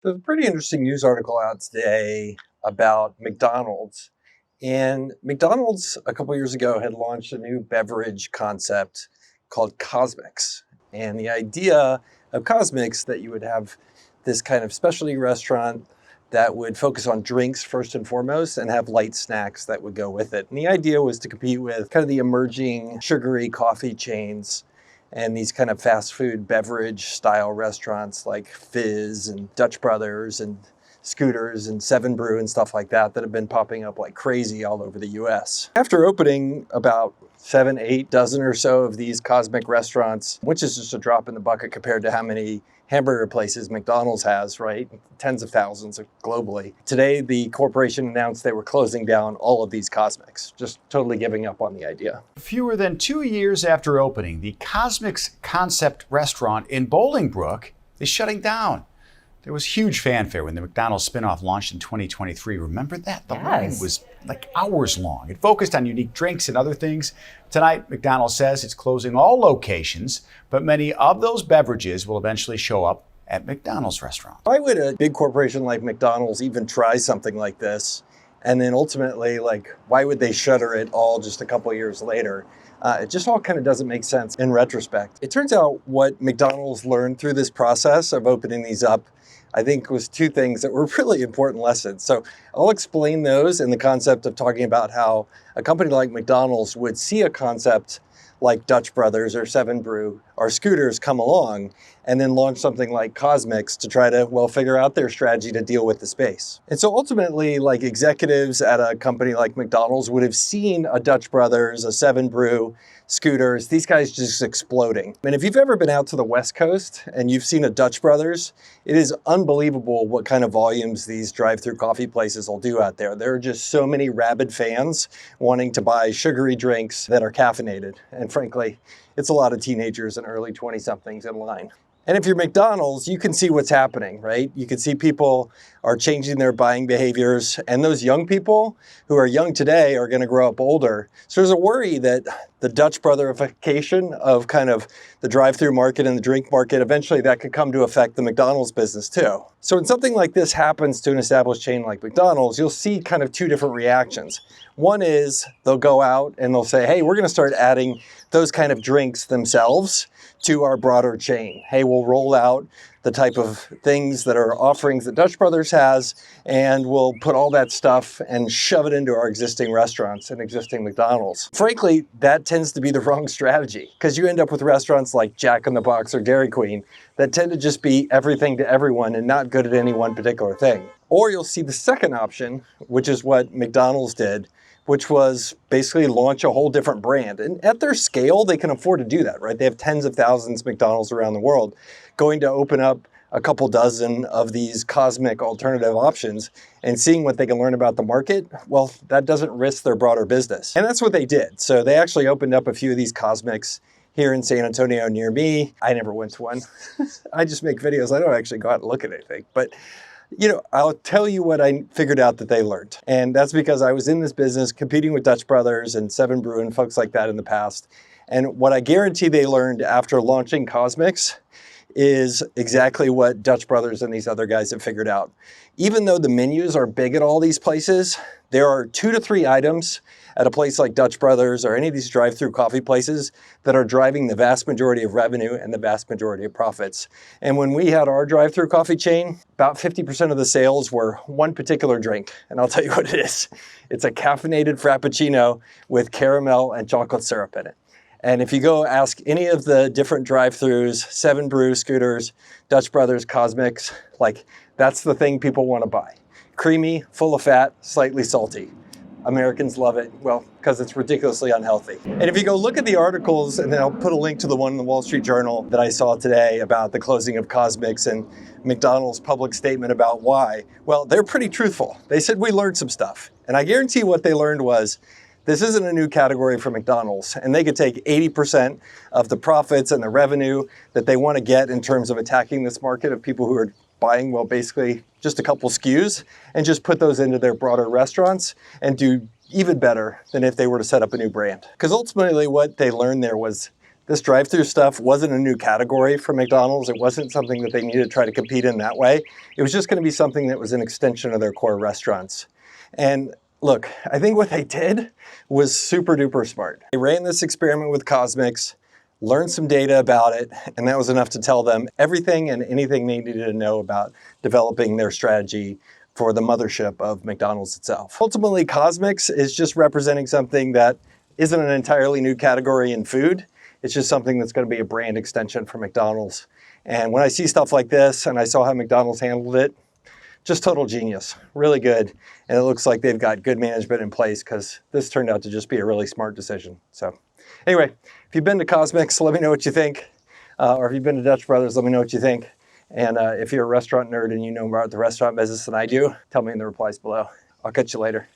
There's a pretty interesting news article out today about McDonald's. And McDonald's, a couple years ago, had launched a new beverage concept called CosMc's. And the idea of CosMc's that you would have this kind of specialty restaurant that would focus on drinks first and foremost and have light snacks that would go with it. And the idea was to compete with kind of the emerging sugary coffee chains and these kind of fast food beverage style restaurants like Fizz and Dutch Brothers and Scooters and Seven Brew and stuff like that that have been popping up like crazy all over the US. After opening about 7, 8 dozen or so of these CosMc's restaurants, which is just a drop in the bucket compared to how many hamburger places McDonald's has, right? Tens of thousands globally. Today, the corporation announced they were closing down all of these CosMc's, just totally giving up on the idea. Fewer than 2 years after opening, the CosMc's concept restaurant in Bolingbrook is shutting down. There was huge fanfare when the McDonald's spinoff launched in 2023. Remember that? The line was like hours long. It focused on unique drinks and other things. Tonight, McDonald's says it's closing all locations, but many of those beverages will eventually show up at McDonald's restaurants. Why would a big corporation like McDonald's even try something like this? And then ultimately, why would they shutter it all just a couple years later? It just all kind of doesn't make sense in retrospect. It turns out what McDonald's learned through this process of opening these up, I think, was two things that were really important lessons. So I'll explain those in the concept of talking about how a company like McDonald's would see a concept like Dutch Brothers or Seven Brew or Scooters come along and then launch something like CosMc's to try to, figure out their strategy to deal with the space. And so ultimately, executives at a company like McDonald's would have seen a Dutch Brothers, a Seven Brew, Scooters, these guys just exploding. And if you've ever been out to the West Coast and you've seen a Dutch Brothers, it is unbelievable what kind of volumes these drive-thru coffee places will do out there. There are just so many rabid fans wanting to buy sugary drinks that are caffeinated. And frankly, it's a lot of teenagers and early 20-somethings in line. And if you're McDonald's, you can see what's happening, right? You can see people are changing their buying behaviors, and those young people who are young today are going to grow up older. So there's a worry that the Dutch brotherification of kind of the drive-through market and the drink market, eventually that could come to affect the McDonald's business too. So when something like this happens to an established chain like McDonald's, you'll see kind of two different reactions. One is they'll go out and they'll say, hey, we're going to start adding those kind of drinks themselves to our broader chain. Hey, we'll roll out the type of things that are offerings that Dutch Brothers has, and we'll put all that stuff and shove it into our existing restaurants and existing McDonald's. Frankly, that tends to be the wrong strategy because you end up with restaurants like Jack in the Box or Dairy Queen that tend to just be everything to everyone and not good at any one particular thing. Or you'll see the second option, which is what McDonald's did, which was basically launch a whole different brand. And at their scale, they can afford to do that, right? They have tens of thousands of McDonald's around the world. Going to open up a couple dozen of these CosMc's alternative options and seeing what they can learn about the market, well, that doesn't risk their broader business. And that's what they did. So they actually opened up a few of these CosMc's here in San Antonio near me. I never went to one. I just make videos. I don't actually go out and look at anything. But I'll tell you what I figured out that they learned. And that's because I was in this business competing with Dutch Brothers and Seven Brew and folks like that in the past. And what I guarantee they learned after launching CosMc's is exactly what Dutch Brothers and these other guys have figured out. Even though the menus are big at all these places, there are 2 to 3 items at a place like Dutch Brothers or any of these drive-through coffee places that are driving the vast majority of revenue and the vast majority of profits. And when we had our drive-through coffee chain, about 50% of the sales were one particular drink. And I'll tell you what it is. It's a caffeinated Frappuccino with caramel and chocolate syrup in it. And if you go ask any of the different drive-thrus, Seven Brew, Scooters, Dutch Brothers, CosMc's, that's the thing people want to buy. Creamy, full of fat, slightly salty. Americans love it, because it's ridiculously unhealthy. And if you go look at the articles, and then I'll put a link to the one in the Wall Street Journal that I saw today about the closing of CosMc's and McDonald's public statement about why, they're pretty truthful. They said we learned some stuff. And I guarantee what they learned was, this isn't a new category for McDonald's, and they could take 80% of the profits and the revenue that they want to get in terms of attacking this market of people who are buying, basically just a couple SKUs, and just put those into their broader restaurants and do even better than if they were to set up a new brand. Because ultimately what they learned there was This drive-thru stuff wasn't a new category for McDonald's. It wasn't something that they needed to try to compete in that way. It was just going to be something that was an extension of their core restaurants. And look, I think what they did was super duper smart. They ran this experiment with CosMc's, learned some data about it, and that was enough to tell them everything and anything they needed to know about developing their strategy for the mothership of McDonald's itself. Ultimately, CosMc's is just representing something that isn't an entirely new category in food. It's just something that's going to be a brand extension for McDonald's. And when I see stuff like this, and I saw how McDonald's handled it, just total genius, really good. And it looks like they've got good management in place because this turned out to just be a really smart decision. So anyway, if you've been to CosMc's, let me know what you think. Or if you've been to Dutch Brothers, let me know what you think. And if you're a restaurant nerd and you know more about the restaurant business than I do, tell me in the replies below. I'll catch you later.